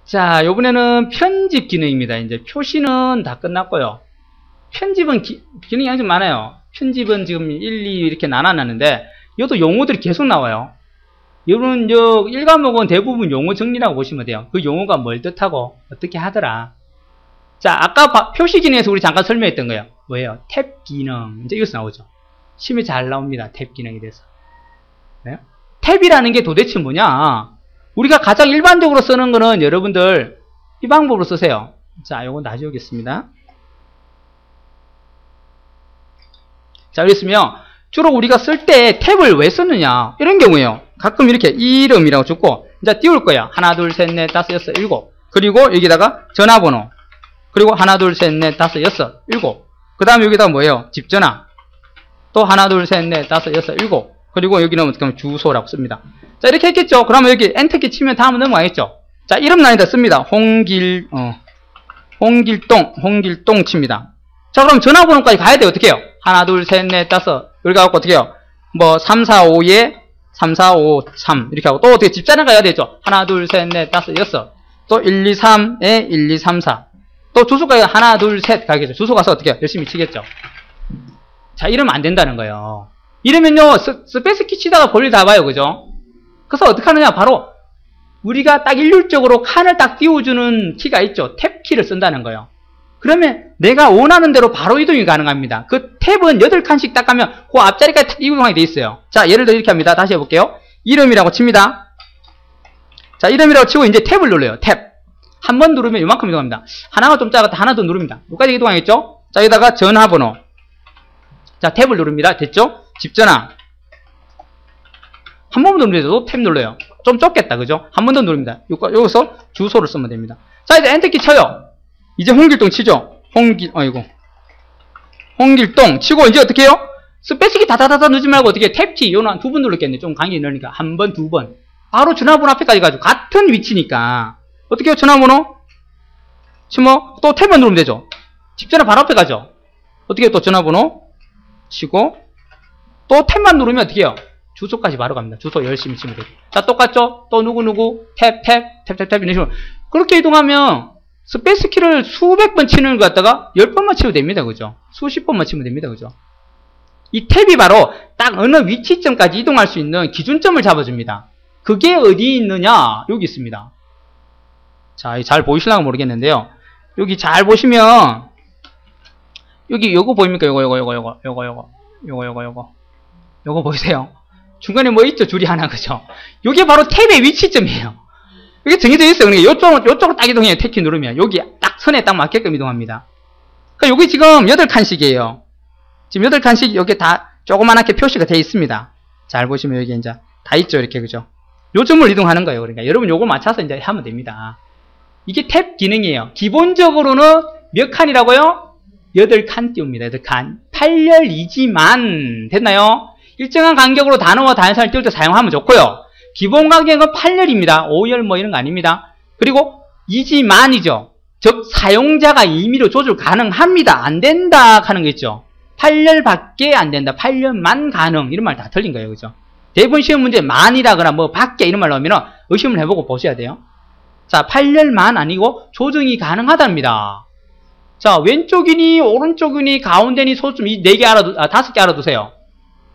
자, 요번에는 편집 기능입니다. 이제 표시는 다 끝났고요. 편집은 기능이 아주 많아요. 편집은 지금 1, 2 이렇게 나눠놨는데, 이것도 용어들이 계속 나와요. 여러분, 1과목은 대부분 용어 정리라고 보시면 돼요. 그 용어가 뭘 뜻하고, 어떻게 하더라. 자, 아까 표시 기능에서 우리 잠깐 설명했던 거예요. 뭐예요? 탭 기능. 이제 이것서 나오죠. 시험에 잘 나옵니다. 탭 기능에 대해서. 네? 탭이라는 게 도대체 뭐냐? 우리가 가장 일반적으로 쓰는 거는 여러분들 이 방법으로 쓰세요. 자, 요건 다 지우겠습니다. 자, 그랬으면 주로 우리가 쓸 때 탭을 왜 쓰느냐? 이런 경우에요. 가끔 이렇게 이름이라고 적고, 이제 띄울 거야. 하나, 둘, 셋, 넷, 다섯, 여섯, 일곱. 그리고 여기다가 전화번호. 그리고 하나, 둘, 셋, 넷, 다섯, 여섯, 일곱. 그 다음에 여기다가 뭐예요? 집전화. 또 하나, 둘, 셋, 넷, 다섯, 여섯, 일곱. 그리고 여기는 어떻게 하면 주소라고 씁니다. 자, 이렇게 했겠죠? 그러면 여기 엔터키 치면 다음은 넘어가겠죠? 자, 이름 라인에다 씁니다. 홍길동 칩니다. 자, 그럼 전화번호까지 가야 돼요. 어떻게 해요? 하나, 둘, 셋, 넷, 다섯. 여기 가갖고 어떻게 해요? 뭐, 345에 3453. 이렇게 하고 또 어떻게 집전화 가야 되죠? 하나, 둘, 셋, 넷, 다섯, 여섯. 또 123에 1234. 또 주소가 하나, 둘, 셋 가겠죠? 주소 가서 어떻게 해요? 열심히 치겠죠? 자, 이러면 안 된다는 거예요. 이러면요, 스페이스키 치다가 볼일 다 봐요. 그죠? 그래서 어떻게 하느냐? 바로 우리가 딱 일률적으로 칸을 딱 띄워주는 키가 있죠. 탭 키를 쓴다는 거예요. 그러면 내가 원하는 대로 바로 이동이 가능합니다. 그 탭은 8칸씩 딱 가면 그 앞자리까지 딱 이동하게 돼 있어요. 자, 예를 들어 이렇게 합니다. 다시 해볼게요. 이름이라고 칩니다. 자, 이름이라고 치고 이제 탭을 눌러요. 탭. 한 번 누르면 이만큼 이동합니다. 하나가 좀 작았다. 하나 더 누릅니다. 여기까지 이동하겠죠? 자, 여기다가 전화번호. 자, 탭을 누릅니다. 됐죠? 집전화. 한 번 더 누르죠. 탭 눌러요. 좀 좁겠다. 그죠? 한 번 더 누릅니다. 여기서 주소를 쓰면 됩니다. 자, 이제 엔터키 쳐요. 이제 홍길동 치죠? 홍길동 치고 이제 어떻게 해요? 스페이스키 다다다다 누르지 말고 어떻게 탭키 요는 한 2번 눌렀겠네. 좀 간격이 넓으니까. 한 번, 2번. 바로 전화번호 앞에까지 가지고 같은 위치니까. 어떻게 해요? 전화번호? 치면 또 탭을 누르면 되죠. 집전화 바로 앞에 가죠. 어떻게 해요? 또 전화번호? 치고 또 탭만 누르면 어떻게 해요? 주소까지 바로 갑니다. 주소 열심히 치면 돼요. 자, 똑같죠? 또 누구 탭 이런 식으로 그렇게 이동하면 스페이스 키를 수백 번 치는 것 같다가 10번만 치면 됩니다. 그죠? 수십 번만 치면 됩니다. 그죠? 이 탭이 바로 딱 어느 위치점까지 이동할 수 있는 기준점을 잡아줍니다. 그게 어디 있느냐? 여기 있습니다. 자, 잘 보이실랑가 모르겠는데요. 여기 잘 보시면 여기 요거 보입니까? 요거 보이세요? 중간에 뭐 있죠? 줄이 하나, 그죠? 요게 바로 탭의 위치점이에요. 이게 정해져 있어요. 그러니까 요쪽으로 딱 이동해요. 탭키 누르면. 여기 딱 선에 딱 맞게끔 이동합니다. 그러니까 여기 지금 8칸씩이에요. 지금 8칸씩 여기 다 조그만하게 표시가 되어 있습니다. 잘 보시면 여기 이제 다 있죠. 이렇게, 그죠? 요 점을 이동하는 거예요. 그러니까 여러분 요거 맞춰서 이제 하면 됩니다. 이게 탭 기능이에요. 기본적으로는 몇 칸이라고요? 8칸 띄웁니다. 8칸. 8열이지만 됐나요? 일정한 간격으로 단어와 단서를 띄울 때 사용하면 좋고요. 기본 간격은 8열입니다. 5열 뭐 이런 거 아닙니다. 그리고 이지만이죠. 즉 사용자가 임의로 조절 가능합니다. 안 된다 하는 거 있죠. 8열밖에 안 된다. 8열만 가능. 이런 말 다 틀린 거예요. 그죠? 대부분 시험 문제 만이라거나 뭐 밖에 이런 말 나오면 의심을 해보고 보셔야 돼요. 자, 8열만 아니고 조정이 가능하답니다. 자, 왼쪽이니 오른쪽이니 가운데니 소점 이 4개 5개 알아두세요.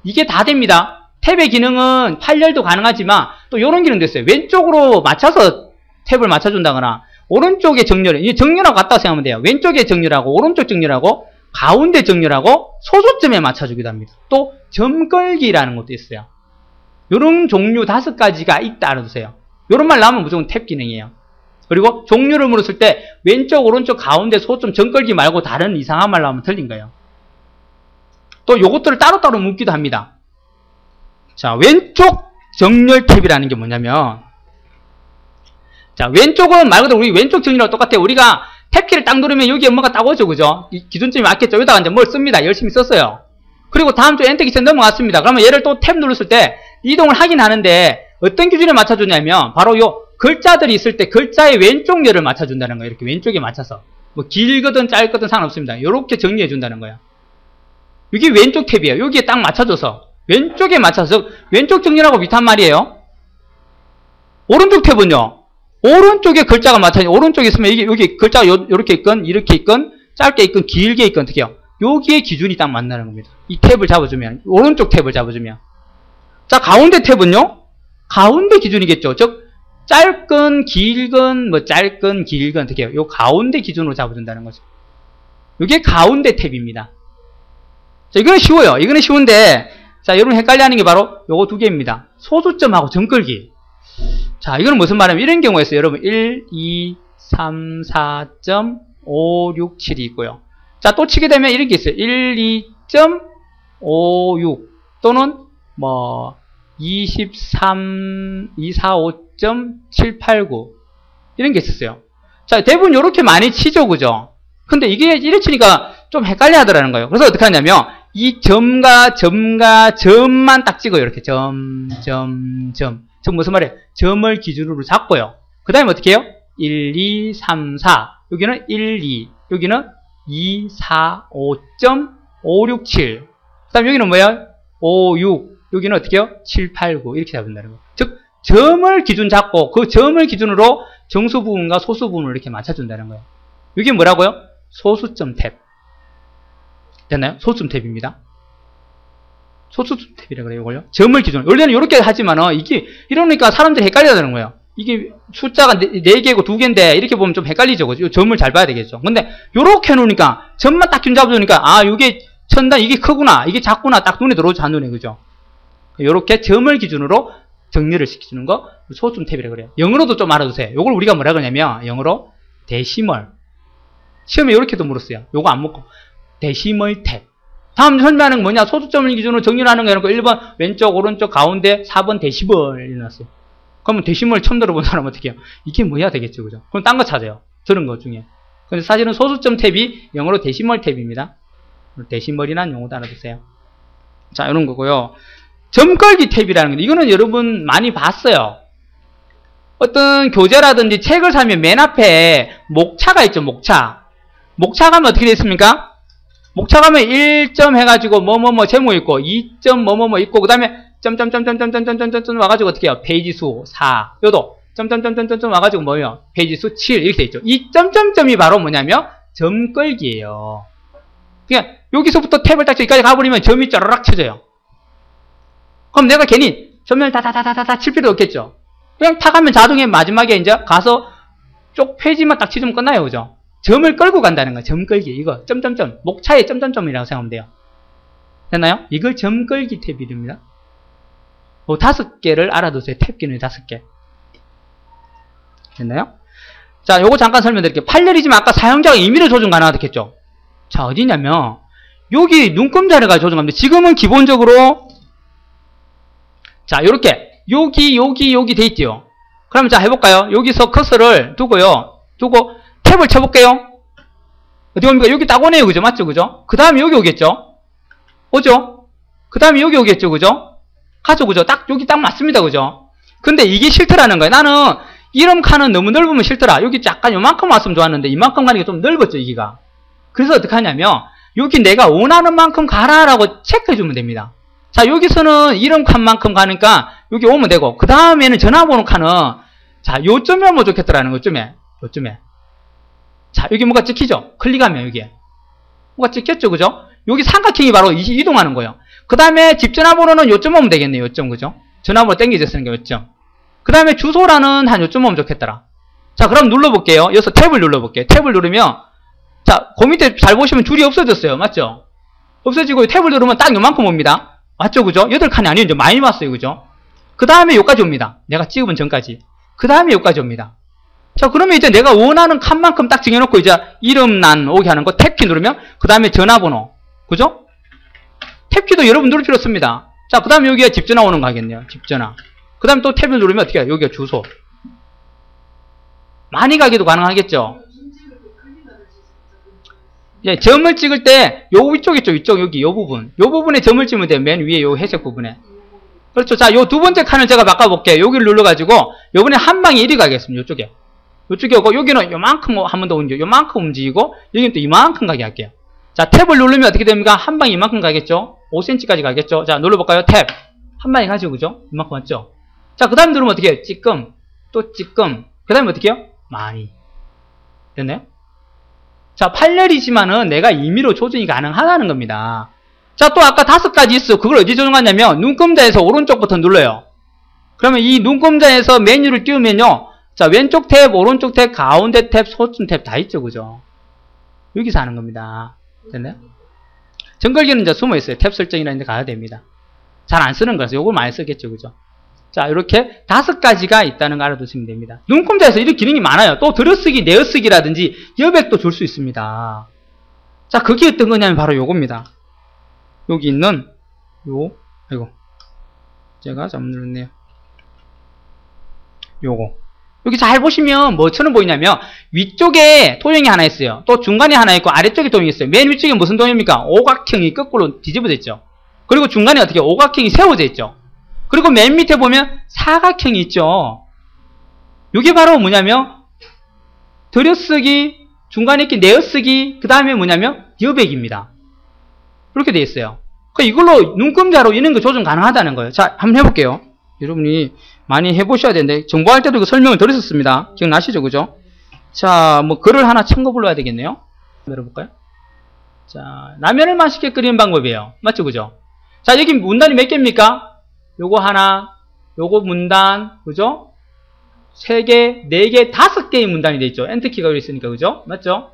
이게 다 됩니다. 탭의 기능은 8열도 가능하지만 또 이런 기능도 있어요. 왼쪽으로 맞춰서 탭을 맞춰준다거나 오른쪽에 정렬, 이게 정렬하고 같다고 생각하면 돼요. 왼쪽에 정렬하고 오른쪽 정렬하고 가운데 정렬하고 소수점에 맞춰주기도 합니다. 또 점걸기라는 것도 있어요. 이런 종류 5가지가 있다 알아두세요. 이런 말 나오면 무조건 탭 기능이에요. 그리고 종류를 물었을 때 왼쪽, 오른쪽, 가운데, 소점, 점걸기 말고 다른 이상한 말 나오면 틀린 거예요. 또 요것들을 따로따로 묻기도 합니다. 자, 왼쪽 정렬 탭이라는 게 뭐냐면 자, 왼쪽은 말 그대로 우리 왼쪽 정렬하고 똑같아요. 우리가 탭키를 딱 누르면 여기에 뭐가 딱 오죠. 그죠? 이 기준점이 맞겠죠? 여기다가 이제 뭘 씁니다. 열심히 썼어요. 그리고 다음 주에 엔터 키처럼 넘어갔습니다. 그러면 얘를 또 탭 눌렀을 때 이동을 하긴 하는데 어떤 기준에 맞춰주냐면 바로 요 글자들이 있을 때 글자의 왼쪽 열을 맞춰준다는 거예요. 이렇게 왼쪽에 맞춰서. 뭐 길거든 짧거든 상관없습니다. 이렇게 정리해준다는 거예요. 이게 왼쪽 탭이에요. 여기에 딱 맞춰줘서 왼쪽에 맞춰서 왼쪽 정렬하고 비슷한 말이에요. 오른쪽 탭은요. 오른쪽에 글자가 마찬가지. 오른쪽에 있으면 이게 여기 글자가 요렇게 있건 이렇게 있건 짧게 있건 길게 있건 어떻게 해요? 여기에 기준이 딱 만나는 겁니다. 이 탭을 잡아주면 오른쪽 탭을 잡아주면 자 가운데 탭은요? 가운데 기준이겠죠. 즉 짧건 길건 뭐 짧건 길건 어떻게 해요? 요 가운데 기준으로 잡아준다는 거죠. 이게 가운데 탭입니다. 자 이거는 쉬워요. 이거는 쉬운데 자 여러분 헷갈려하는 게 바로 요거 두 개입니다. 소수점하고 점끌기. 자 이거는 무슨 말이냐면 이런 경우에 있어요. 여러분 1, 2, 3, 4점 5, 6, 7이 있고요. 자, 또 치게 되면 이렇게 있어요. 1, 2.56 또는 뭐 23, 245.789 이런 게 있었어요. 자, 대부분 이렇게 많이 치죠, 그죠? 근데 이게 이래 치니까 좀 헷갈려 하더라는 거예요. 그래서 어떻게 하냐면 이 점과 점만 딱 찍어요. 이렇게 점. 점 무슨 말이에요? 점을 기준으로 잡고요. 그 다음에 어떻게 해요? 1, 2, 3, 4 여기는 1, 2 여기는 2, 4, 5.567 그 다음 여기는 뭐예요? 5, 6 여기는 어떻게 해요? 7, 8, 9 이렇게 잡는다는 거예요. 즉 점을 기준 잡고 그 점을 기준으로 정수 부분과 소수 부분을 이렇게 맞춰준다는 거예요. 이게 뭐라고요? 소수점 탭 됐나요? 소수점 탭입니다. 소수점 탭이라고 그래요, 이걸요. 점을 기준으로. 원래는 이렇게 하지만은, 이게, 이러니까 사람들이 헷갈려하는 거예요. 이게 숫자가 4개고 2개인데, 이렇게 보면 좀 헷갈리죠, 그죠? 점을 잘 봐야 되겠죠. 근데, 요렇게 해놓으니까, 점만 딱 균 잡아주니까, 아, 이게 천단, 이게 크구나, 이게 작구나, 딱 눈에 들어오지, 한눈에, 그죠? 요렇게 점을 기준으로 정리를 시켜주는 거, 소수점 탭이라고 그래요. 영어로도 좀 알아두세요. 요걸 우리가 뭐라 그러냐면, 영어로, 데시멀. 시험에 요렇게도 물었어요. 요거 안 묻고. 데시멀 탭. 다음 설명하는 뭐냐? 소수점을 기준으로 정리를 하는 거 해놓고 1번 왼쪽, 오른쪽, 가운데, 4번 데시멀 이래놨어요. 그러면 데시멀 처음 들어본 사람은 어떻게 해요? 이게 뭐야 되겠죠, 그죠? 그럼 딴 거 찾아요. 들은 것 중에. 근데 사실은 소수점 탭이 영어로 데시멀 탭입니다. 데시멀이라는 용어도 알아두세요. 자, 이런 거고요. 점걸기 탭이라는 거. 이거는 여러분 많이 봤어요. 어떤 교재라든지 책을 사면 맨 앞에 목차가 있죠, 목차. 목차 가면 어떻게 되어 있습니까? 목차 가면 1점 해가지고 뭐뭐뭐 제목 있고 2점 뭐뭐뭐 있고 그 다음에 점점점점점점점점 와가지고 어떻게 해요? 페이지 수 4 요도 점점점점점 와가지고 뭐예요? 페이지 수 7 이렇게 돼 있죠. 이 점점점이 바로 뭐냐면 점끌기예요. 그냥 여기서부터 탭을 딱 여기까지 가버리면 점이 쩌르락 쳐져요. 그럼 내가 괜히 점을 다다다다다 칠 필요 없겠죠. 그냥 타 가면 자동에 마지막에 이제 가서 쪽 페이지만 딱 치면 끝나요, 그죠? 점을 끌고 간다는 거예요. 점 끌기. 이거 점점점 목차의 점점점이라고 생각하면 돼요. 됐나요? 이걸 점 끌기 탭 이름입니다. 5개를 알아두세요. 탭 기능이 5개. 됐나요? 자, 요거 잠깐 설명드릴게요. 판례이지만 아까 사용자가 임의로 조정 가능하다 했죠. 자, 어디냐면 여기 눈금자를 가지고 조정합니다. 지금은 기본적으로 자, 요렇게 여기 돼 있지요. 그러면 자 해볼까요? 여기서 커서를 두고요. 두고 탭을 쳐볼게요. 어디 옵니까? 여기 딱 오네요. 그죠? 맞죠? 그죠? 그 다음에 여기 오겠죠? 오죠? 그 다음에 여기 오겠죠? 그죠? 가죠? 그죠? 딱, 여기 딱 맞습니다. 그죠? 근데 이게 싫더라는 거예요. 나는 이름 칸은 너무 넓으면 싫더라. 여기 약간 요만큼 왔으면 좋았는데 이만큼 가는 게 좀 넓었죠, 여기가. 그래서 어떻게 하냐면 여기 내가 원하는 만큼 가라라고 체크해주면 됩니다. 자, 여기서는 이름 칸만큼 가니까 여기 오면 되고 그 다음에는 전화번호 칸은 자, 요점에 오면 좋겠더라는 거. 요점에. 자, 여기 뭐가 찍히죠? 클릭하면 여기에. 뭐가 찍혔죠? 그죠? 여기 삼각형이 바로 이동하는 거예요. 그 다음에 집 전화번호는 요점 오면 되겠네요. 요점, 그죠? 전화번호 땡겨져 쓰는 게 요점. 그 다음에 주소라는 한 요점 오면 좋겠더라. 자, 그럼 눌러볼게요. 여기서 탭을 눌러볼게요. 탭을 누르면, 자, 그 밑에 잘 보시면 줄이 없어졌어요. 맞죠? 없어지고 탭을 누르면 딱 요만큼 옵니다. 맞죠? 그죠? 8칸이 아니에요. 이제 많이 왔어요. 그죠? 그 다음에 요까지 옵니다. 내가 찍으면 전까지. 그 다음에 요까지 옵니다. 자, 그러면 이제 내가 원하는 칸만큼 딱 정해놓고 이제 이름란 오게 하는 거 탭키 누르면 그 다음에 전화번호. 그죠? 탭키도 여러분 누를 필요 없습니다. 자, 그 다음에 여기에 집전화 오는 거 하겠네요. 집전화. 그 다음에 또 탭을 누르면 어떻게 해요? 여기가 주소. 많이 가기도 가능하겠죠? 예, 점을 찍을 때 요 위쪽 있죠? 위쪽 여기 요 부분. 요 부분에 점을 찍으면 돼요. 맨 위에 요 회색 부분에. 그렇죠. 자, 요 두 번째 칸을 제가 바꿔볼게요. 여기를 눌러가지고 요번에 한 방에 이리 가겠습니다. 요쪽에. 요쪽에 오고 여기는 요만큼 한 번 더 움직이고 요만큼 움직이고 여기는 또 이만큼 가게 할게요. 자, 탭을 누르면 어떻게 됩니까? 한 방에 이만큼 가겠죠? 5cm까지 가겠죠? 자, 눌러볼까요? 탭. 한 방에 가죠, 그죠? 이만큼 왔죠? 자, 그 다음 누르면 어떻게 해요? 찌끔, 또 찌끔. 그 다음에 어떻게 해요? 많이. 됐나요? 자, 판렬이지만은 내가 임의로 조정이 가능하다는 겁니다. 자, 또 아까 5가지 있어. 그걸 어디 조정하냐면, 눈금자에서 오른쪽 버튼 눌러요. 그러면 이 눈금자에서 메뉴를 띄우면요. 자, 왼쪽 탭, 오른쪽 탭, 가운데 탭, 소품 탭 다 있죠. 그죠? 여기서 하는 겁니다. 됐나요? 정글기는 이제 숨어 있어요. 탭 설정이라는 데 가야 됩니다. 잘 안 쓰는 거라서 요걸 많이 쓰겠죠. 그죠? 자, 이렇게 5가지가 있다는 거 알아두시면 됩니다. 눈금자에서 이런 기능이 많아요. 또 들어쓰기, 내어쓰기라든지 여백도 줄 수 있습니다. 자, 그게 어떤 거냐면 바로 요겁니다. 여기 있는 아이고 제가 잘못 눌렀네요. 요거 여기 잘 보시면 뭐처럼 보이냐면 위쪽에 도형이 하나 있어요. 또 중간에 하나 있고 아래쪽에 도형이 있어요. 맨 위쪽에 무슨 도형입니까? 오각형이 거꾸로 뒤집어져 있죠. 그리고 중간에 어떻게 오각형이 세워져 있죠. 그리고 맨 밑에 보면 사각형이 있죠. 이게 바로 뭐냐면 들여쓰기, 중간에 이렇게 내어쓰기, 그 다음에 뭐냐면 여백입니다. 이렇게 되어 있어요. 이걸로 눈금자로 이런 거 조정 가능하다는 거예요. 자, 한번 해볼게요. 여러분이 많이 해보셔야 되는데 정보할 때도 이거 설명을 드렸었습니다. 기억나시죠? 그죠? 자, 뭐 글을 하나 첨가 불러야 되겠네요. 열어볼까요? 자, 라면을 맛있게 끓이는 방법이에요. 맞죠? 그죠? 자, 여기 문단이 몇 개입니까? 요거 하나, 요거 문단, 그죠? 3개, 4개, 5개의 문단이 되어 있죠. 엔터키가 있으니까, 그죠? 맞죠?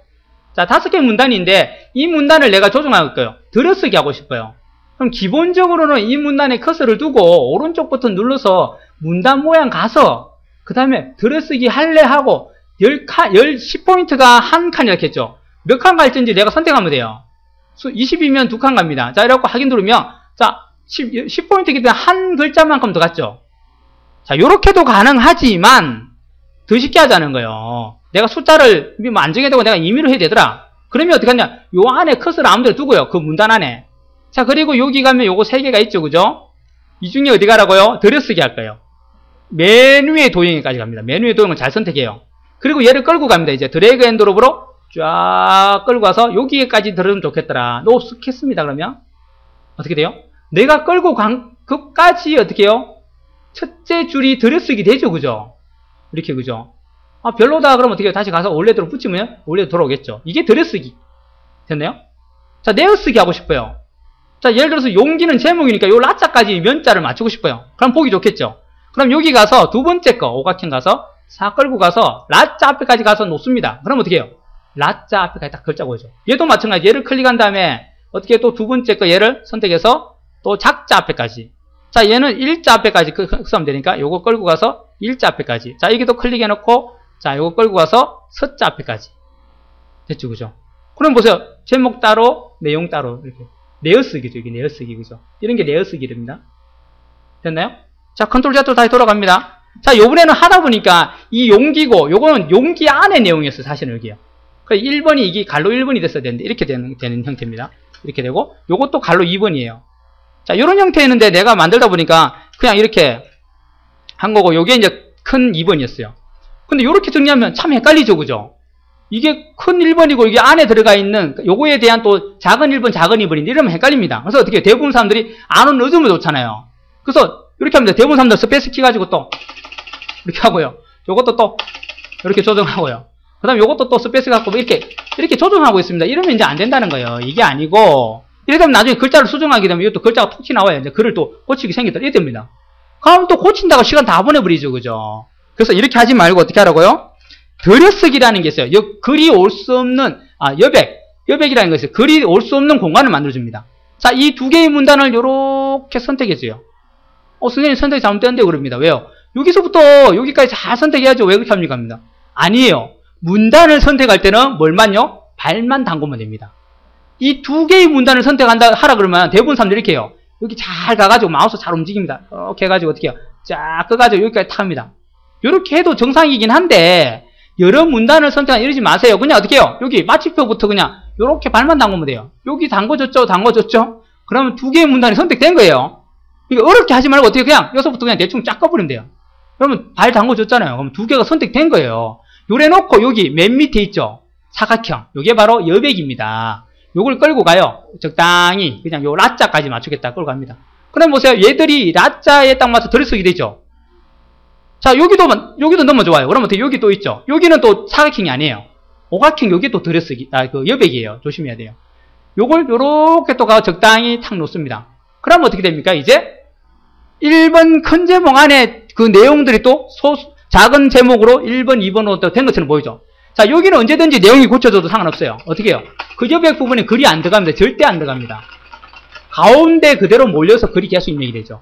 자, 5개의 문단인데 이 문단을 내가 조정할 거예요. 들어쓰기 하고 싶어요. 그럼 기본적으로는 이 문단에 커서를 두고 오른쪽 버튼 눌러서 문단 모양 가서 그 다음에 들어쓰기 할래 하고 10포인트가 한 칸 이렇게 했죠. 몇 칸 갈지 내가 선택하면 돼요. 20이면 2칸 갑니다. 자, 이래갖고 확인 누르면 자, 10포인트이기 때문에 한 글자만큼 더 갔죠. 자, 요렇게도 가능하지만 더 쉽게 하자는 거예요. 내가 숫자를 뭐 안 정해야 되고 내가 임의로 해야 되더라. 그러면 어떻게 하냐? 요 안에 커서를 아무데나 두고요. 그 문단 안에. 자, 그리고 여기 가면 요거 3개가 있죠. 그죠? 이 중에 어디 가라고요? 들여쓰기 할 거예요. 맨 위에 도형에까지 갑니다. 맨 위에 도형을 잘 선택해요. 그리고 얘를 끌고 갑니다. 이제 드래그 앤 드롭으로 쫙 끌고 가서 여기까지 들으면 좋겠더라. 노숙했습니다. 그러면 어떻게 돼요? 내가 끌고 간 그까지 어떻게 해요? 첫째 줄이 들여쓰기 되죠. 그죠? 이렇게 그죠? 아, 별로다. 그러면 어떻게 해요? 다시 가서 원래대로 붙이면 원래대로 돌아오겠죠. 이게 들여쓰기. 됐나요? 자, 내어쓰기 하고 싶어요. 자, 예를 들어서 용기는 제목이니까 요 라자까지 면자를 맞추고 싶어요. 그럼 보기 좋겠죠. 그럼 여기 가서 두 번째 거 오각형 가서 사 끌고 가서 라자 앞에까지 가서 놓습니다. 그럼 어떻게 해요? 라자 앞에까지 딱 글자 보이죠. 얘도 마찬가지. 얘를 클릭한 다음에 어떻게 또 두 번째 거 얘를 선택해서 또 작자 앞에까지. 자, 얘는 일자 앞에까지 쓰면 되니까 요거 끌고 가서 일자 앞에까지. 자, 여기도 클릭해 놓고 자, 요거 끌고 가서 서자 앞에까지. 됐죠, 그죠? 그럼 보세요. 제목 따로, 내용 따로 이렇게. 내어쓰기죠. 이게 내어쓰기, 그죠? 이런 게 내어쓰기입니다. 됐나요? 자, 컨트롤 Z 다시 돌아갑니다. 자, 요번에는 하다 보니까 이 용기고, 요거는 용기 안에 내용이었어요. 사실은 여기요. 그래서 1번이 이게 갈로 1번이 됐어야 되는데, 이렇게 되는 형태입니다. 이렇게 되고, 요것도 갈로 2번이에요. 자, 요런 형태였는데 내가 만들다 보니까 그냥 이렇게 한 거고, 요게 이제 큰 2번이었어요. 근데 요렇게 정리하면 참 헷갈리죠, 그죠? 이게 큰 1번이고 이게 안에 들어가 있는 요거에 대한 또 작은 1번, 작은 2번인데 이러면 헷갈립니다. 그래서 어떻게 대부분 사람들이 안 넣어주면 좋잖아요. 그래서 이렇게 합니다. 대부분 사람들 스페이스 키 가지고 또 이렇게 하고요. 요것도 또 이렇게 조정하고요. 그 다음에 요것도 또 스페이스 갖고 이렇게 조정하고 있습니다. 이러면 이제 안 된다는 거예요. 이게 아니고 이래 되면 나중에 글자를 수정하게 되면 이것도 글자가 톡 튀나와요. 이제 글을 또 고치기 생겼다. 이래 됩니다. 그럼 또 고친다고 시간 다 보내버리죠. 그죠? 그래서 이렇게 하지 말고 어떻게 하라고요? 들여쓰기라는 게 있어요. 글이 올 수 없는, 여백이라는 거 있어요. 글이 올 수 없는 공간을 만들어줍니다. 자, 이 두 개의 문단을 요렇게 선택해줘요. 선생님 선택이 잘못되는데 그럽니다. 왜요? 여기서부터 여기까지 잘 선택해야죠. 왜 그렇게 합니까? 합니다. 아니에요. 문단을 선택할 때는 뭘만요? 발만 담그면 됩니다. 이 두 개의 문단을 선택한다, 하라 그러면 대부분 사람들이 이렇게 해요. 여기 잘 가가지고 마우스 잘 움직입니다. 이렇게 해가지고 어떻게 해요? 쫙 꺼가지고 여기까지 탑니다. 이렇게 해도 정상이긴 한데, 여러 문단을 선택하지 이러지 마세요. 그냥 어떻게 해요? 여기 마침표부터 그냥 이렇게 발만 담그면 돼요. 여기 담궈줬죠? 그러면 두 개의 문단이 선택된 거예요. 그러니까 어렵게 하지 말고 어떻게 그냥 여기서부터 그냥 대충 쫙 꺼버리면 돼요. 그러면 발 담궈줬잖아요. 그럼 두 개가 선택된 거예요. 요래 놓고 여기 맨 밑에 있죠? 사각형. 요게 바로 여백입니다. 요걸 끌고 가요. 적당히 그냥 요 라자까지 맞추겠다 끌고 갑니다. 그럼 보세요. 얘들이 라자에 딱 맞춰 들여쓰기 되죠? 자, 여기도 너무 좋아요. 그러면 여기 또 있죠. 여기는 또 사각형이 아니에요. 오각형 여기 또 들여쓰기, 여백이에요. 조심해야 돼요. 요걸 요렇게 또 가서 적당히 탁 놓습니다. 그러면 어떻게 됩니까? 이제 1번 큰 제목 안에 그 내용들이 또 작은 제목으로 1번, 2번으로 또 된 것처럼 보이죠. 자, 여기는 언제든지 내용이 고쳐져도 상관없어요. 어떻게 해요? 그 여백 부분에 글이 안 들어갑니다. 절대 안 들어갑니다. 가운데 그대로 몰려서 글이 계속 입력이 되죠.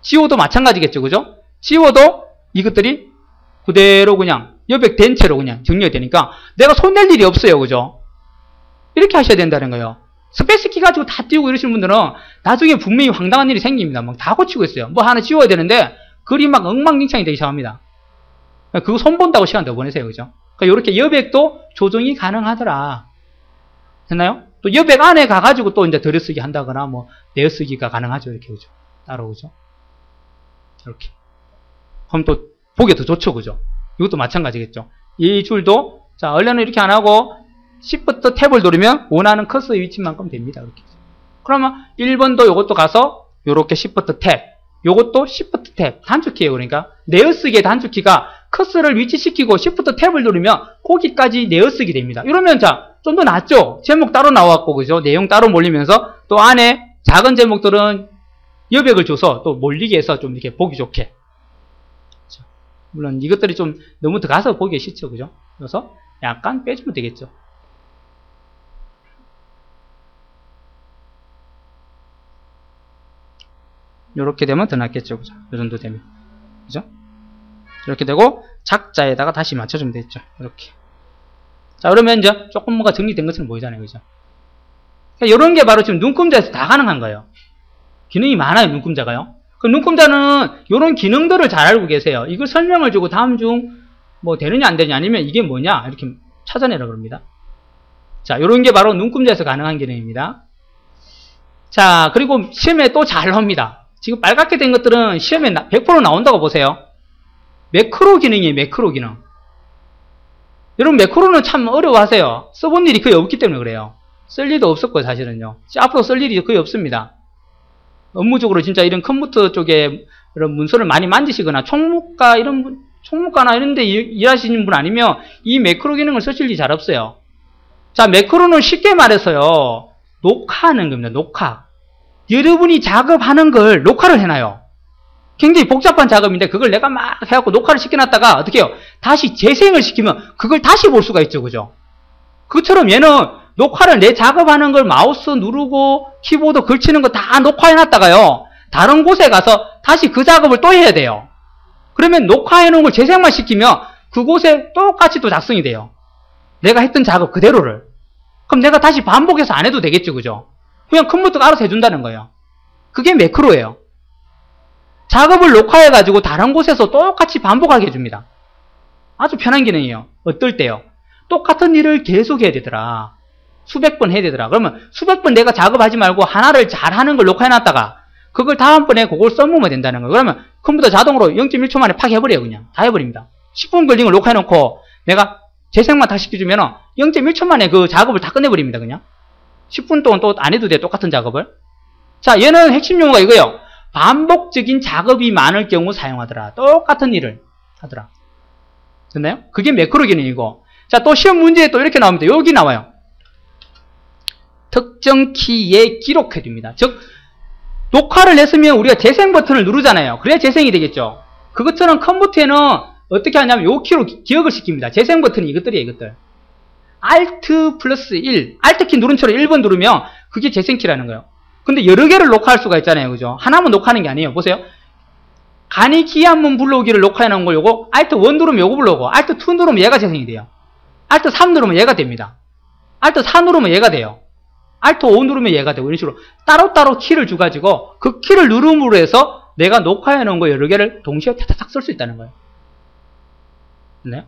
지워도 마찬가지겠죠. 그죠? 지워도 이것들이 그대로 그냥 여백 된 채로 그냥 정리가 되니까 내가 손댈 일이 없어요. 그죠? 이렇게 하셔야 된다는 거예요. 스페이스 키 가지고 다 띄우고 이러시는 분들은 나중에 분명히 황당한 일이 생깁니다. 막 다 고치고 있어요. 뭐 하나 지워야 되는데 글이 막 엉망진창이 되기 시작합니다. 그거 손 본다고 시간 더 보내세요. 그죠? 그러니까 이렇게 여백도 조정이 가능하더라. 됐나요? 또 여백 안에 가가지고 또 이제 들여쓰기 한다거나 뭐 내어쓰기가 가능하죠. 이렇게 그죠? 따로 그죠? 이렇게. 그럼 또 보기 더 좋죠. 그죠? 이것도 마찬가지겠죠. 이 줄도 자, 원래는 이렇게 안 하고 Shift 탭을 누르면 원하는 커서의 위치만큼 됩니다. 이렇게. 그러면 1번도 요것도 가서 요렇게 Shift 탭, 요것도 Shift 탭, 단축키예요. 그러니까 내어쓰기의 단축키가 커서를 위치시키고 Shift 탭을 누르면 거기까지 내어쓰기 됩니다. 이러면 자, 좀 더 낫죠? 제목 따로 나왔고, 그죠? 내용 따로 몰리면서 또 안에 작은 제목들은 여백을 줘서 또 몰리게 해서 좀 이렇게 보기 좋게. 물론 이것들이 좀 너무 들어가서 보기가 싫죠. 그죠? 그래서 약간 빼주면 되겠죠. 이렇게 되면 더 낫겠죠. 그죠? 이 정도 되면. 그죠? 이렇게 되고, 작자에다가 다시 맞춰주면 되겠죠. 이렇게. 자, 그러면 이제 조금 뭔가 정리된 것처럼 보이잖아요. 그죠? 그러니까 이런 게 바로 지금 눈금자에서 다 가능한 거예요. 기능이 많아요. 눈금자가요. 그 눈금자는 이런 기능들을 잘 알고 계세요. 이걸 설명을 주고 다음 중 뭐 되느냐 안 되느냐 아니면 이게 뭐냐 이렇게 찾아내라 그럽니다. 자, 이런 게 바로 눈금자에서 가능한 기능입니다. 자, 그리고 시험에 또 잘 나옵니다. 지금 빨갛게 된 것들은 시험에 100% 나온다고 보세요. 매크로 기능이에요. 매크로 기능. 여러분 매크로는 참 어려워하세요. 써본 일이 거의 없기 때문에 그래요. 쓸 일도 없었고요. 사실은요. 앞으로 쓸 일이 거의 없습니다. 업무적으로 진짜 이런 컴퓨터 쪽에 이런 문서를 많이 만지시거나 총무과나 이런 데 일하시는 분 아니면 이 매크로 기능을 쓰실 일이 잘 없어요. 자, 매크로는 쉽게 말해서요. 녹화하는 겁니다. 녹화. 여러분이 작업하는 걸 녹화를 해놔요. 굉장히 복잡한 작업인데 그걸 내가 막 해갖고 녹화를 시켜놨다가 어떻게 해요? 다시 재생을 시키면 그걸 다시 볼 수가 있죠. 그죠? 그처럼 얘는 녹화를 내 작업하는 걸 마우스 누르고 키보드 걸치는 거 다 녹화해놨다가요. 다른 곳에 가서 다시 그 작업을 또 해야 돼요. 그러면 녹화해놓은 걸 재생만 시키면 그곳에 똑같이 또 작성이 돼요. 내가 했던 작업 그대로를. 그럼 내가 다시 반복해서 안 해도 되겠죠. 그죠? 그냥 컴퓨터가 알아서 해준다는 거예요. 그게 매크로예요. 작업을 녹화해가지고 다른 곳에서 똑같이 반복하게 해줍니다. 아주 편한 기능이에요. 어떨 때요? 똑같은 일을 계속 해야 되더라. 수백 번 해야 되더라. 그러면 수백 번 내가 작업하지 말고 하나를 잘하는 걸 녹화해놨다가 그걸 다음번에 그걸 써보면 된다는 거예요. 그러면 컴퓨터 자동으로 0.1초 만에 팍 해버려요. 그냥 다 해버립니다. 10분 걸린 걸 녹화해놓고 내가 재생만 다 시켜주면 0.1초 만에 그 작업을 다 끝내버립니다. 그냥 10분 동안 또 안 해도 돼. 똑같은 작업을. 자, 얘는 핵심 용어가 이거예요. 반복적인 작업이 많을 경우 사용하더라. 똑같은 일을 하더라. 됐나요? 그게 매크로 기능이고. 자, 또 시험 문제에 또 이렇게 나옵니다. 여기 나와요. 특정 키에 기록해둡니다. 즉, 녹화를 했으면 우리가 재생 버튼을 누르잖아요. 그래야 재생이 되겠죠. 그것처럼 컴퓨터에는 어떻게 하냐면 요 키로 기억을 시킵니다. 재생 버튼이 이것들이에요. 이것들. Alt 플러스 1. Alt 키 누른 채로 1번 누르면 그게 재생키라는 거예요. 근데 여러 개를 녹화할 수가 있잖아요. 그죠? 하나만 녹화하는 게 아니에요. 보세요. 간이 키 한번 불러오기를 녹화해 놓은 거 요거 Alt 1 누르면 요거 불러오고 Alt 2 누르면 얘가 재생이 돼요. Alt 3 누르면 얘가 됩니다. Alt 4 누르면 얘가 돼요. Alt 5 누르면 얘가 되고 이런 식으로 따로따로 키를 줘가지고 그 키를 누름으로 해서 내가 녹화해 놓은 거 여러 개를 동시에 타타닥 쓸 수 있다는 거예요. 네?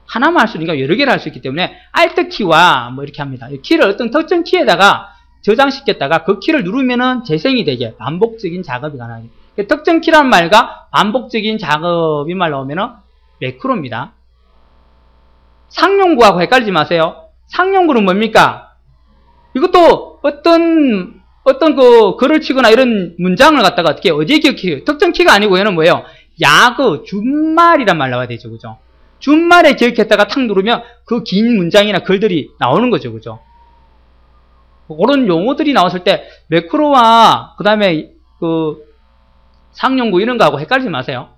하나만 할 수 있으니까 여러 개를 할 수 있기 때문에 Alt 키와 뭐 이렇게 합니다. 이 키를 어떤 특정 키에다가 저장시켰다가 그 키를 누르면은 재생이 되게 반복적인 작업이 가능하게. 특정 키라는 말과 반복적인 작업이 말 나오면은 매크로입니다. 상용구하고 헷갈리지 마세요. 상용구는 뭡니까? 이것도 어떤 그 글을 치거나 이런 문장을 갖다가 어떻게 어디에 기억해요? 특정 키가 아니고 얘는 뭐예요? 야그, 준말이란 말 나와야 되죠. 그죠? 준말에 기억했다가 탁 누르면 그 긴 문장이나 글들이 나오는 거죠. 그죠? 그런 용어들이 나왔을 때 매크로와 그 다음에 그 상용구 이런 거하고 헷갈리지 마세요.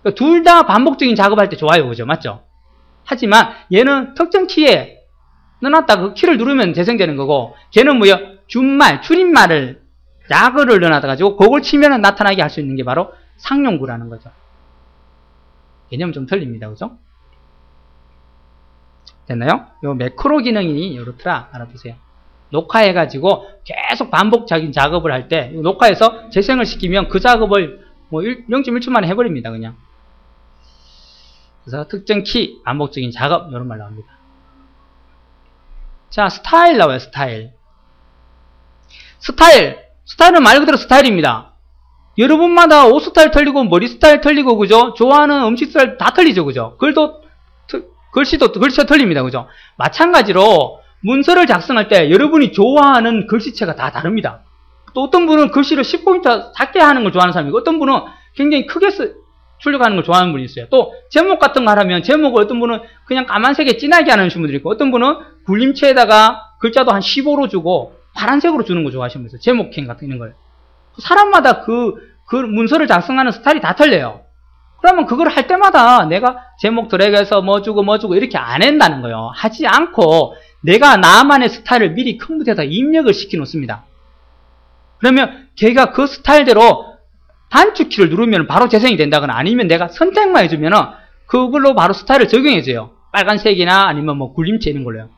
그러니까 둘 다 반복적인 작업할 때 좋아요. 그죠? 맞죠? 하지만 얘는 특정 키에 넣어놨다 그 키를 누르면 재생되는 거고, 걔는 뭐야? 준말, 줄임말을 야그를 넣어놨다 가지고 그걸 치면 나타나게 할 수 있는 게 바로 상용구라는 거죠. 개념은 좀 틀립니다. 그죠? 됐나요? 요 매크로 기능이 이렇더라. 알아두세요. 녹화해가지고 계속 반복적인 작업을 할 때 녹화해서 재생을 시키면 그 작업을 뭐 0.1초 만에 해버립니다. 그냥. 그래서 특정 키, 반복적인 작업 이런 말 나옵니다. 자, 스타일 나와요. 스타일. 스타일은 말 그대로 스타일입니다. 여러분마다 옷 스타일 틀리고 머리 스타일 틀리고 그죠? 좋아하는 음식 스타일 다 틀리죠. 그죠? 글씨도 틀립니다. 그죠? 마찬가지로 문서를 작성할 때 여러분이 좋아하는 글씨체가 다 다릅니다. 또 어떤 분은 글씨를 10포인트 작게 하는 걸 좋아하는 사람이고, 어떤 분은 굉장히 크게 출력하는 걸 좋아하는 분이 있어요. 또 제목 같은 거 하라면 제목을 어떤 분은 그냥 까만색에 진하게 하는 분들이 있고, 어떤 분은 굴림체에다가 글자도 한 15로 주고 파란색으로 주는 거 좋아하시는 분 있어요. 제목행 같은 이런 걸. 사람마다 그 문서를 작성하는 스타일이 다 틀려요. 그러면 그걸 할 때마다 내가 제목 드래그해서 뭐 주고 이렇게 안 한다는 거예요. 하지 않고 내가 나만의 스타일을 미리 컴퓨터에다 입력을 시켜 놓습니다. 그러면 걔가 그 스타일대로 단축키를 누르면 바로 재생이 된다거나, 아니면 내가 선택만 해주면 그걸로 바로 스타일을 적용해줘요. 빨간색이나 아니면 뭐 굴림체 이런 걸로요.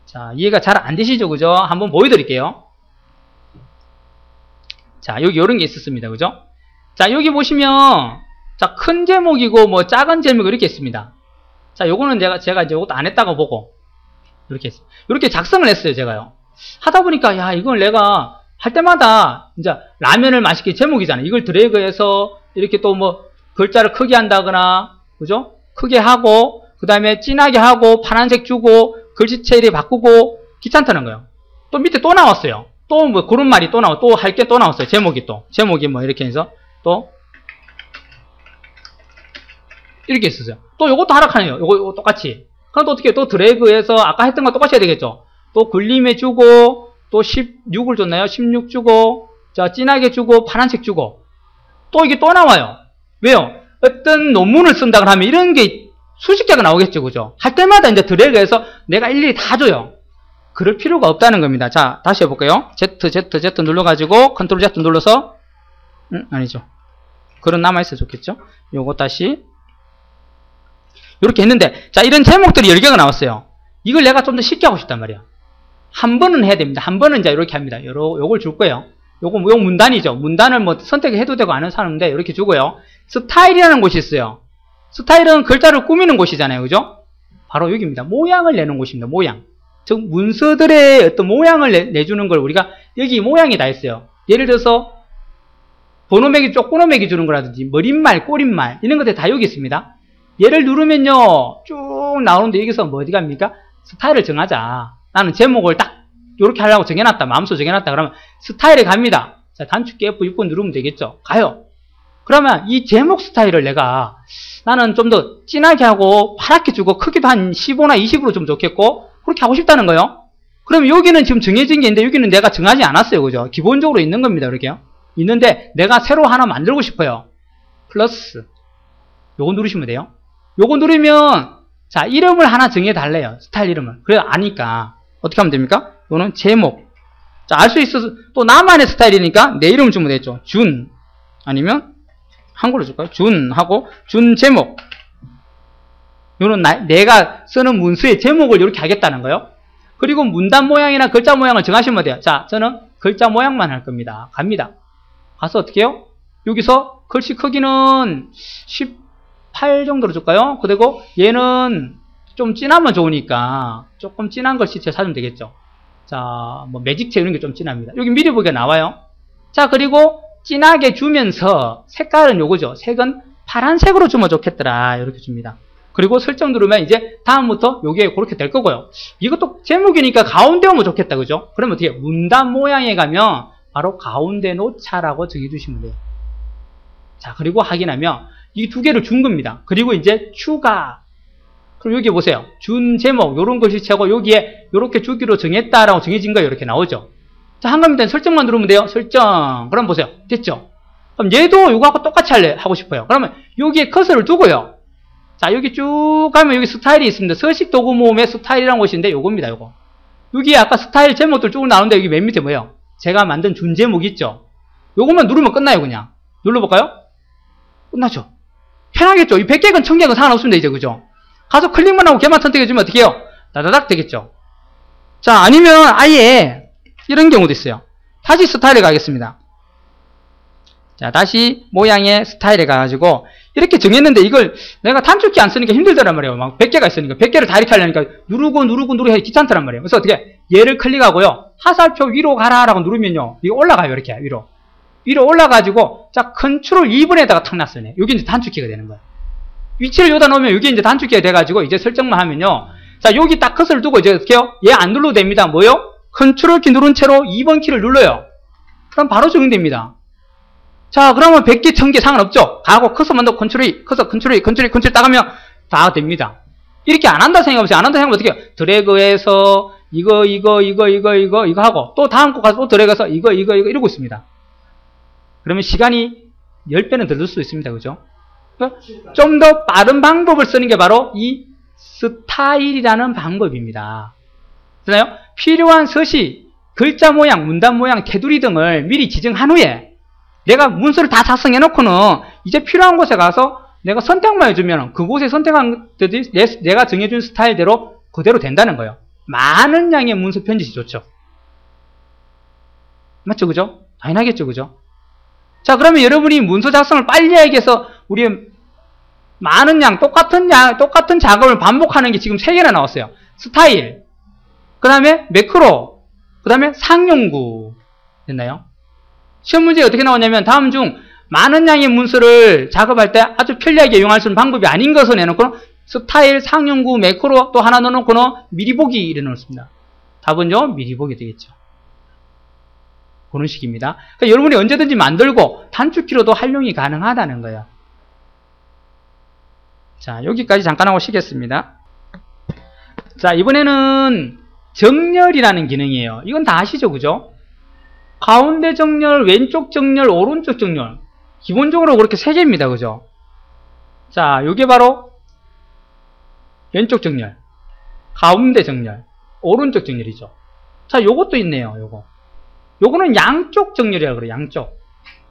자, 이해가 잘 안 되시죠? 그죠? 한번 보여드릴게요. 자, 여기 이런 게 있었습니다. 그죠? 자, 여기 보시면, 자, 큰 제목이고, 뭐, 작은 제목 이렇게 있습니다. 자, 요거는 제가 이제 이것도 안 했다고 보고, 이렇게 했어요. 이렇게 작성을 했어요, 제가요. 하다 보니까, 야, 이걸 내가 할 때마다, 이제, 라면을 맛있게 제목이잖아요. 이걸 드래그해서, 이렇게 또 뭐, 글자를 크게 한다거나, 그죠? 크게 하고, 그 다음에 진하게 하고, 파란색 주고, 글씨체를 바꾸고, 귀찮다는 거예요. 또 밑에 또 나왔어요. 또 뭐 그런 말이 또 나와, 또 할 게 또 나왔어요. 제목이 뭐 이렇게 해서 또 이렇게 있었어요. 또 요것도 하락하네요. 요거 똑같이. 그럼 또 어떻게 또 드래그해서 아까 했던 거 똑같이 해야 되겠죠. 또 굴림해 주고, 또 16을 줬나요? 16 주고, 자, 진하게 주고, 파란색 주고, 또 이게 또 나와요. 왜요? 어떤 논문을 쓴다고 하면 이런 게 수십 개가 나오겠죠. 그죠? 할 때마다 이제 드래그해서 내가 일일이 다 줘요. 그럴 필요가 없다는 겁니다. 자, 다시 해볼까요? Z 눌러가지고, 컨트롤 Z 눌러서, 아니죠. 글은 남아있어 좋겠죠? 요거 다시. 요렇게 했는데, 자, 이런 제목들이 10개가 나왔어요. 이걸 내가 좀 더 쉽게 하고 싶단 말이야. 한 번은 해야 됩니다. 한 번은 이제 이렇게 합니다. 요걸 줄 거예요. 요 문단이죠. 문단을 뭐 선택해도 되고 아는 사람인데, 이렇게 주고요. 스타일이라는 곳이 있어요. 스타일은 글자를 꾸미는 곳이잖아요. 그죠? 바로 여기입니다. 모양을 내는 곳입니다. 모양. 즉 문서들의 어떤 모양을 내주는 걸 우리가 여기 모양이 다 있어요. 예를 들어서 번호 매기, 쪼꼬노 매기 주는 거라든지 머릿말, 꼬릿말 이런 것들이 다 여기 있습니다. 얘를 누르면요 쭉 나오는데 여기서 뭐 어디 갑니까? 스타일을 정하자. 나는 제목을 딱 이렇게 하려고 정해놨다. 마음속에 정해놨다. 그러면 스타일에 갑니다. 자, 단축키 F6번 누르면 되겠죠. 가요. 그러면 이 제목 스타일을 나는 좀 더 진하게 하고 파랗게 주고 크기도 한 15나 20으로 좀 좋겠고 그렇게 하고 싶다는 거예요. 그럼 여기는 지금 정해진 게 있는데 여기는 내가 정하지 않았어요. 그죠? 기본적으로 있는 겁니다. 이렇게요. 있는데 내가 새로 하나 만들고 싶어요. 플러스. 요거 누르시면 돼요. 요거 누르면 자, 이름을 하나 정해달래요. 스타일 이름을. 그래 아니까 어떻게 하면 됩니까? 요거는 제목. 자, 알 수 있어서 또 나만의 스타일이니까 내 이름을 주면 되겠죠. 준. 아니면 한글로 줄까요? 준 하고 준 제목. 요는 내가 쓰는 문서의 제목을 이렇게 하겠다는 거예요. 그리고 문단 모양이나 글자 모양을 정하시면 돼요. 자, 저는 글자 모양만 할 겁니다. 갑니다. 가서 어떻게 해요? 여기서 글씨 크기는 18 정도로 줄까요? 그리고 얘는 좀 진하면 좋으니까 조금 진한 글씨체 찾으면 되겠죠. 자, 뭐 매직체 이런 게 좀 진합니다. 여기 미리 보기가 나와요. 자, 그리고 진하게 주면서 색깔은 요거죠. 색은 파란색으로 주면 좋겠더라. 이렇게 줍니다. 그리고 설정 누르면 이제 다음부터 요게 그렇게 될 거고요. 이것도 제목이니까 가운데 오면 좋겠다. 그죠? 그러면 어떻게? 문단 모양에 가면 바로 가운데 놓자라고 정해주시면 돼요. 자, 그리고 확인하면 이 두 개를 준 겁니다. 그리고 이제 추가. 그럼 여기 보세요. 준 제목, 요런 글씨체고 여기에 요렇게 주기로 정했다라고 정해진 거 이렇게 나오죠. 자, 한가운데 설정만 누르면 돼요. 설정. 그럼 보세요. 됐죠? 그럼 얘도 요거하고 똑같이 하고 싶어요. 그러면 여기에 커서를 두고요. 자, 여기 쭉 가면 여기 스타일이 있습니다. 서식 도구 모음의 스타일이라는 곳인데 요겁니다, 요거. 여기 아까 스타일 제목들 쭉 나오는데 여기 맨 밑에 뭐예요? 제가 만든 준 제목 있죠? 요것만 누르면 끝나요, 그냥. 눌러볼까요? 끝나죠? 편하겠죠? 이 100개건 1000개건 상관없습니다, 이제, 그죠? 가서 클릭만 하고 걔만 선택해주면 어떻게 해요? 다다닥 되겠죠? 자, 아니면 아예 이런 경우도 있어요. 다시 스타일에 가겠습니다. 자, 다시 모양의 스타일에 가가지고 이렇게 정했는데 이걸 내가 단축키 안 쓰니까 힘들더란 말이에요. 막 100개가 있으니까 100개를 다 이렇게 하려니까 누르고 해야 귀찮더란 말이에요. 그래서 어떻게 얘를 클릭하고요. 화살표 위로 가라라고 누르면요. 이거 올라가요. 이렇게 위로 올라가지고 자, 컨트롤 2번에다가 탁 놨어요. 여기 이제 단축키가 되는 거예요. 위치를 여기다 놓으면 여기 이제 단축키가 돼가지고 이제 설정만 하면요. 자, 여기 딱 컷을 두고 이제 어떻게 해요? 얘 안 눌러도 됩니다. 뭐요? 컨트롤 키 누른 채로 2번 키를 눌러요. 그럼 바로 적용됩니다. 자, 그러면 100개, 1000개 상관없죠? 가고 커서 만들고 컨트롤 딱 하면 다 됩니다. 이렇게 안 한다 생각해보세요. 안 한다 생각하면 어떻게 해요? 드래그해서 이거 하고 또 다음 거 가서 또 드래그해서 이거 이러고 있습니다. 그러면 시간이 10배는 더 들 수 있습니다. 그죠? 좀 더 빠른 방법을 쓰는 게 바로 이 스타일이라는 방법입니다. 그렇나요? 필요한 서식, 글자 모양, 문단 모양, 테두리 등을 미리 지정한 후에 내가 문서를 다 작성해 놓고는 이제 필요한 곳에 가서 내가 선택만 해주면 그곳에 선택한 내가 정해준 스타일대로 그대로 된다는 거예요. 많은 양의 문서 편집이 좋죠. 맞죠? 그죠? 당연하겠죠? 그죠? 자, 그러면 여러분이 문서 작성을 빨리 하기 위해서 우리 많은 양, 똑같은 작업을 반복하는 게 지금 3개나 나왔어요. 스타일, 그 다음에 매크로, 그 다음에 상용구. 됐나요? 시험 문제에 어떻게 나오냐면 다음 중 많은 양의 문서를 작업할 때 아주 편리하게 이용할 수 있는 방법이 아닌 것을 내놓고는 스타일, 상용구, 매크로 또 하나 넣어놓고는 미리 보기 이래 놓습니다. 답은요, 미리 보기 되겠죠. 그런 식입니다. 그러니까 여러분이 언제든지 만들고 단축키로도 활용이 가능하다는 거예요. 자, 여기까지 잠깐 하고 쉬겠습니다. 자, 이번에는 정렬이라는 기능이에요. 이건 다 아시죠? 그죠? 가운데 정렬, 왼쪽 정렬, 오른쪽 정렬. 기본적으로 그렇게 3개입니다. 그죠? 자, 요게 바로 왼쪽 정렬, 가운데 정렬, 오른쪽 정렬이죠. 자, 요것도 있네요. 요거는 양쪽 정렬이라고 그래요.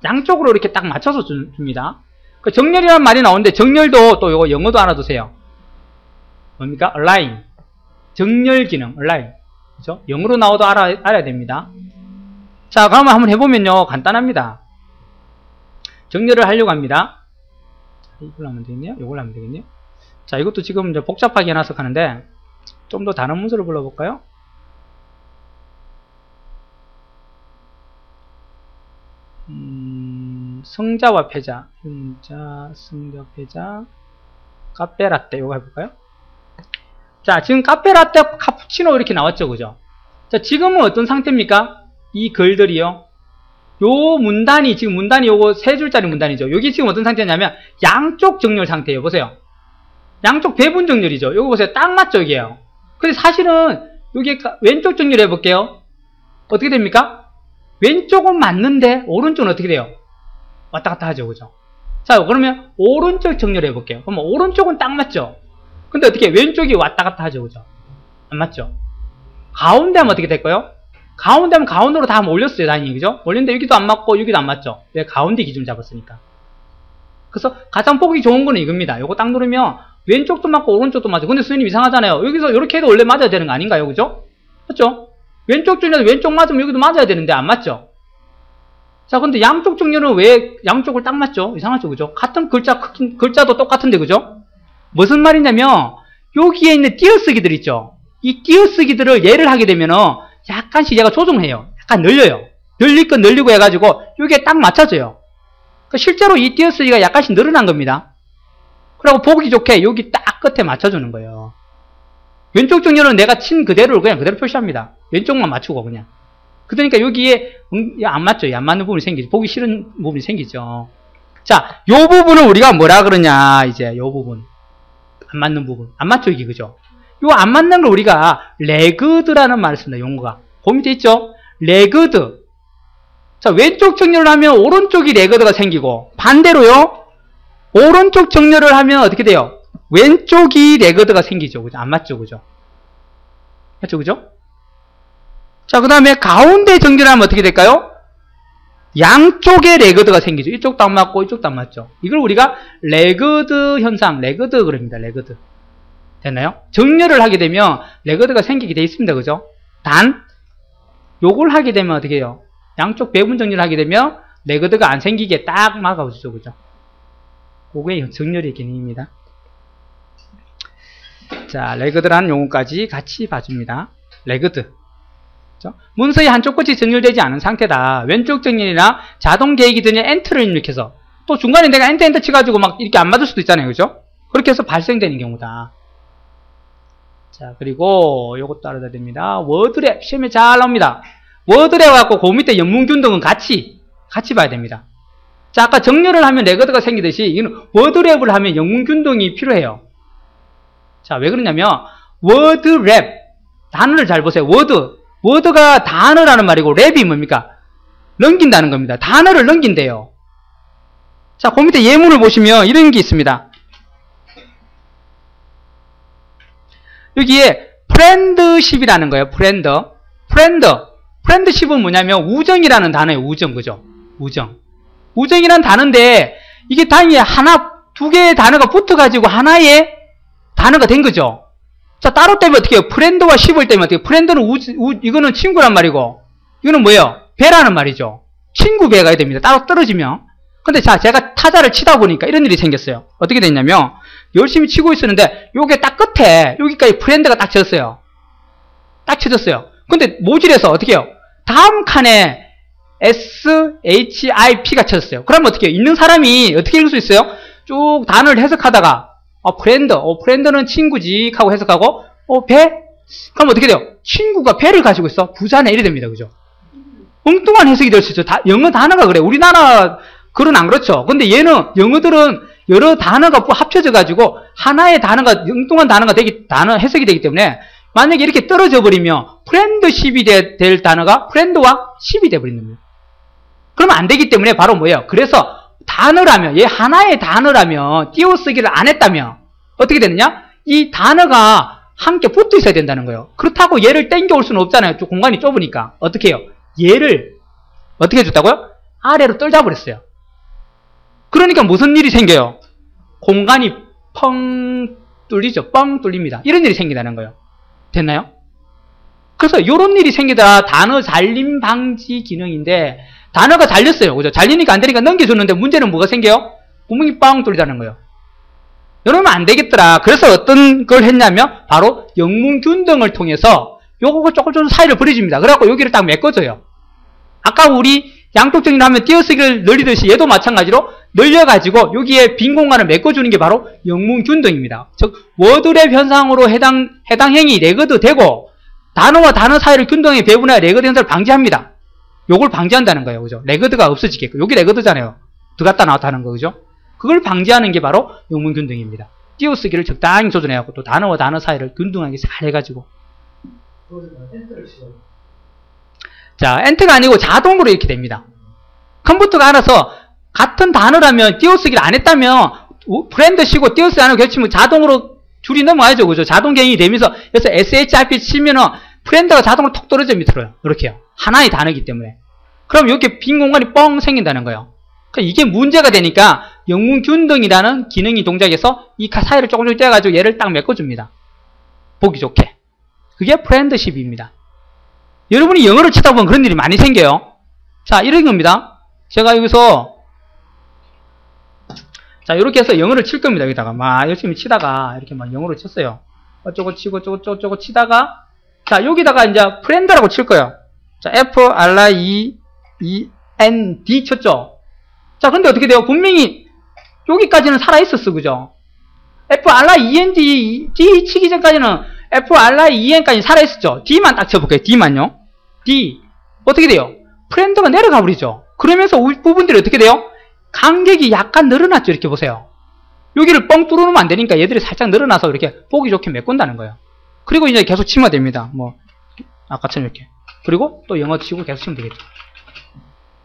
양쪽으로 이렇게 딱 맞춰서 줍니다. 그 정렬이라는 말이 나오는데 정렬도 또 요거 영어도 알아두세요. 뭡니까? align. 정렬 기능, align. 그죠? 영어로 나와도 알아야 됩니다. 자, 그러면 한번 해보면요. 간단합니다. 정렬을 하려고 합니다. 이걸로 하면 되겠네요. 이걸로 하면 되겠네요. 자, 이것도 지금 이제 복잡하게 해놔서 하는데, 좀 더 다른 문서를 불러볼까요? 성자와 패자. 성자, 패자, 카페라떼. 이거 해볼까요? 자, 지금 카페라떼, 카푸치노 이렇게 나왔죠. 그죠? 자, 지금은 어떤 상태입니까? 이 글들이요. 요 문단이, 지금 문단이 요거 3줄짜리 문단이죠. 여기 지금 어떤 상태냐면, 양쪽 정렬 상태예요. 보세요. 양쪽 배분 정렬이죠. 요거 보세요. 딱 맞죠, 이게요. 근데 사실은, 여기 왼쪽 정렬 해볼게요. 어떻게 됩니까? 왼쪽은 맞는데, 오른쪽은 어떻게 돼요? 왔다 갔다 하죠. 그죠? 자, 그러면, 오른쪽 정렬 해볼게요. 그러면, 오른쪽은 딱 맞죠? 근데 어떻게, 왼쪽이 왔다 갔다 하죠. 그죠? 안 맞죠? 가운데 하면 어떻게 될까요? 가운데 하면 가운데로 다 올렸어요. 당연히. 그죠? 올렸는데 여기도 안 맞고 여기도 안 맞죠? 왜? 가운데 기준 잡았으니까. 그래서 가장 보기 좋은 거는 이겁니다. 요거 딱 누르면 왼쪽도 맞고 오른쪽도 맞죠. 근데 선생님 이상하잖아요. 여기서 이렇게 해도 원래 맞아야 되는 거 아닌가요? 그죠? 맞죠? 왼쪽 중에서 왼쪽 맞으면 여기도 맞아야 되는데 안 맞죠? 자, 근데 양쪽 정렬은 왜 양쪽을 딱 맞죠? 이상하죠? 그죠? 같은 글자도 똑같은데, 그죠? 무슨 말이냐면 여기에 있는 띄어쓰기들 있죠? 이 띄어쓰기들을 예를 하게 되면은 약간씩 얘가 조정을 해요. 약간 늘려요. 늘릴 건 늘리고 해가지고 여기에 딱 맞춰져요. 그러니까 실제로 이 띄어쓰기가 약간씩 늘어난 겁니다. 그리고 보기 좋게 여기 딱 끝에 맞춰주는 거예요. 왼쪽 정렬은 내가 친 그대로 그냥 그대로 표시합니다. 왼쪽만 맞추고 그냥. 그러니까 여기에 안 맞죠. 안 맞는 부분이 생기죠. 보기 싫은 부분이 생기죠. 자, 요 부분을 우리가 뭐라 그러냐, 이제 요 부분. 안 맞는 부분. 안 맞죠, 이게, 그죠? 요 안 맞는 걸 우리가 레그드라는 말을 씁니다, 용어가. 그 밑에 있죠? 레그드. 자, 왼쪽 정렬을 하면 오른쪽이 레그드가 생기고, 반대로요, 오른쪽 정렬을 하면 어떻게 돼요? 왼쪽이 레그드가 생기죠. 그죠? 안 맞죠, 그죠? 맞죠, 그죠? 자, 그 다음에 가운데 정렬하면 어떻게 될까요? 양쪽에 레그드가 생기죠. 이쪽도 안 맞고 이쪽도 안 맞죠. 이걸 우리가 레그드 현상, 레그드 그럽니다. 레그드. 됐나요? 정렬을 하게 되면 레그드가 생기게 돼 있습니다. 그죠? 단 요걸 하게 되면 어떻게 해요? 양쪽 배분 정렬을 하게 되면 레그드가 안 생기게 딱 막아주죠. 그죠? 그게 정렬의 개념입니다. 자, 레그드라는 용어까지 같이 봐줍니다. 레그드. 문서의 한쪽 끝이 정렬되지 않은 상태다. 왼쪽 정렬이나 자동 계획이 되냐 엔터를 입력해서 또 중간에 내가 엔터 치가지고 막 이렇게 안 맞을 수도 있잖아요. 그죠? 그렇게 해서 발생되는 경우다. 자, 그리고 요것도 알아야 됩니다. 워드랩 시험에 잘 나옵니다. 워드랩 갖고 그 밑에 영문균등은 같이 봐야 됩니다. 자, 아까 정렬을 하면 레거드가 생기듯이 이거는 워드랩을 하면 영문균등이 필요해요. 자, 왜 그러냐면 워드랩 단어를 잘 보세요. 워드가 단어라는 말이고 랩이 뭡니까? 넘긴다는 겁니다. 단어를 넘긴대요. 자, 그 밑에 예문을 보시면 이런 게 있습니다. 여기에 프렌드십이라는 거예요. 프렌드십은 뭐냐면 우정이라는 단어예요. 우정, 그죠? 우정이라는 단어인데 이게 단위에 하나, 두 개의 단어가 붙어가지고 하나의 단어가 된 거죠. 자, 따로 떼면 어떻게 해요? 프렌드와 십을 떼면 어떻게 해요? 프렌드는 이거는 친구란 말이고, 이거는 뭐예요? 배라는 말이죠. 친구 배가 해야 됩니다. 따로 떨어지면. 근데 자, 제가 타자를 치다 보니까 이런 일이 생겼어요. 어떻게 됐냐면, 열심히 치고 있었는데, 요게 딱 끝에, 여기까지 프렌드가 딱 쳐졌어요. 딱 쳐졌어요. 근데 모질에서 어떻게 해요? 다음 칸에 SHIP가 쳐졌어요. 그러면 어떻게 해요? 있는 사람이 어떻게 읽을 수 있어요? 쭉 단어를 해석하다가, 프렌드는 친구지 하고 해석하고 배? 그럼 어떻게 돼요? 친구가 배를 가지고 있어? 부자네 이래 됩니다. 그죠? 엉뚱한 해석이 될 수 있죠. 영어 단어가 그래. 우리나라 글은 안 그렇죠. 근데 영어들은 여러 단어가 합쳐져 가지고 하나의 단어가 엉뚱한 단어 해석이 되기 때문에 만약에 이렇게 떨어져 버리면 프렌드십이 될 단어가 프렌드와 십이 돼 버리는 거예요. 그러면 안 되기 때문에 바로 뭐예요? 그래서 단어라면, 얘 하나의 단어라면, 띄어쓰기를 안 했다면, 어떻게 되느냐? 이 단어가 함께 붙어 있어야 된다는 거예요. 그렇다고 얘를 땡겨올 수는 없잖아요. 공간이 좁으니까. 어떻게 해요? 얘를, 어떻게 해줬다고요? 아래로 떨자버렸어요. 그러니까 무슨 일이 생겨요? 공간이 펑 뚫리죠. 뻥 뚫립니다. 이런 일이 생긴다는 거예요. 됐나요? 그래서 이런 일이 생기다 단어 잘림 방지 기능인데, 단어가 잘렸어요. 그죠? 잘리니까 안 되니까 넘겨줬는데 문제는 뭐가 생겨요? 구멍이 빵 뚫리다는 거예요. 이러면 안 되겠더라. 그래서 어떤 걸 했냐면 바로 영문균등을 통해서 요거 조금 사이를 버려줍니다. 그래갖고 여기를 딱 메꿔줘요. 아까 우리 양쪽 정리하면 띄어쓰기를 늘리듯이 얘도 마찬가지로 늘려가지고 여기에 빈 공간을 메꿔주는 게 바로 영문균등입니다. 즉 워드랩 현상으로 해당 행위 레거드 되고 단어와 단어 사이를 균등하게 배분하여 레거드 현상을 방지합니다. 요걸 방지한다는 거예요. 그죠? 레거드가 없어지게끔. 여기 레거드잖아요. 들어갔다 나왔다 하는 거, 그죠? 그걸 방지하는 게 바로 영문균등입니다. 띄어쓰기를 적당히 조절해갖고 또 단어와 단어 사이를 균등하게 잘 해가지고. 자, 엔터가 아니고 자동으로 이렇게 됩니다. 컴퓨터가 알아서 같은 단어라면 띄어쓰기를 안 했다면 프렌드 쉬고 띄어쓰기 안 하고 겹치면 자동으로 줄이 넘어가야죠. 그죠? 자동 개인이 되면서 그래서 SHIP 치면은 프렌드가 자동으로 톡 떨어져 밑으로요. 이렇게요. 하나의 단어이기 때문에. 그럼 이렇게 빈 공간이 뻥 생긴다는 거예요. 그러니까 이게 문제가 되니까 영문균등이라는 기능이 동작해서 이 사이를 조금 떼가지고 얘를 딱 메꿔줍니다. 보기 좋게. 그게 프렌드십입니다. 여러분이 영어를 치다 보면 그런 일이 많이 생겨요. 자, 이런 겁니다. 제가 여기서 자, 이렇게 해서 영어를 칠 겁니다. 여기다가 막 열심히 치다가 이렇게 막 영어를 쳤어요. 어쩌고 치고 저쩌고 치다가 자, 여기다가 이제 프렌드라고 칠 거예요. 자, F-R-I-E-N-D 쳤죠? 자, 근데 어떻게 돼요? 분명히 여기까지는 살아있었어. 그죠? F-R-I-E-N-D D 치기 전까지는 F-R-I-E-N까지 살아있었죠? D만 딱 쳐볼게요. D만요. D. 어떻게 돼요? 프렌드가 내려가 버리죠. 그러면서 부분들이 어떻게 돼요? 간격이 약간 늘어났죠. 이렇게 보세요. 여기를 뻥 뚫어놓으면 안 되니까 얘들이 살짝 늘어나서 이렇게 보기 좋게 메꾼다는 거예요. 그리고 이제 계속 치면 됩니다. 뭐 아까처럼 이렇게. 그리고 또 영어 치고 계속 치면 되겠죠.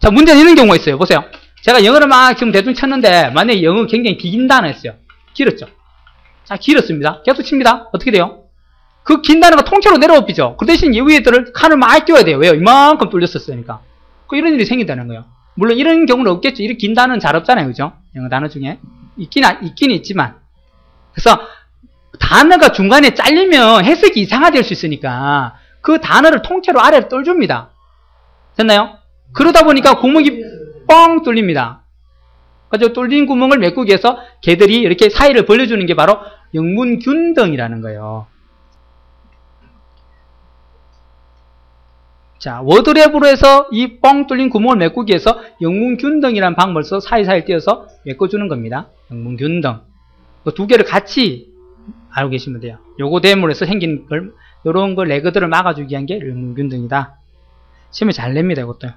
자, 문제는 이런 경우가 있어요. 보세요. 제가 영어를 막 지금 대충 쳤는데 만약에 영어 굉장히 긴 단어였어요. 길었죠. 자, 길었습니다. 계속 칩니다. 어떻게 돼요? 그 긴 단어가 통째로 내려오죠. 그 대신 이 위에들을 칸을 많이 띄워야 돼요. 왜요? 이만큼 뚫렸었으니까. 그 이런 일이 생긴다는 거예요. 물론 이런 경우는 없겠죠. 이렇게 긴 단어는 잘 없잖아요. 그죠? 영어 단어 중에. 있긴 있지만. 그래서 단어가 중간에 잘리면 해석이 이상화될 수 있으니까 그 단어를 통째로 아래로 떨줍니다. 됐나요? 그러다 보니까 구멍이 뻥 뚫립니다. 그래서 뚫린 구멍을 메꾸기 위해서 걔들이 이렇게 사이를 벌려주는 게 바로 영문균등이라는 거예요. 자, 워드랩으로 해서 이 뻥 뚫린 구멍을 메꾸기 위해서 영문균등이라는 방법을 써서 사이사이 띄어서 메꿔주는 겁니다. 영문균등. 그 두 개를 같이 알고 계시면 돼요. 요거 대물에서 생긴 걸, 요런 걸 레그들을 막아주기 위한 게 영문균등이다. 시험에 잘 냅니다, 이것도.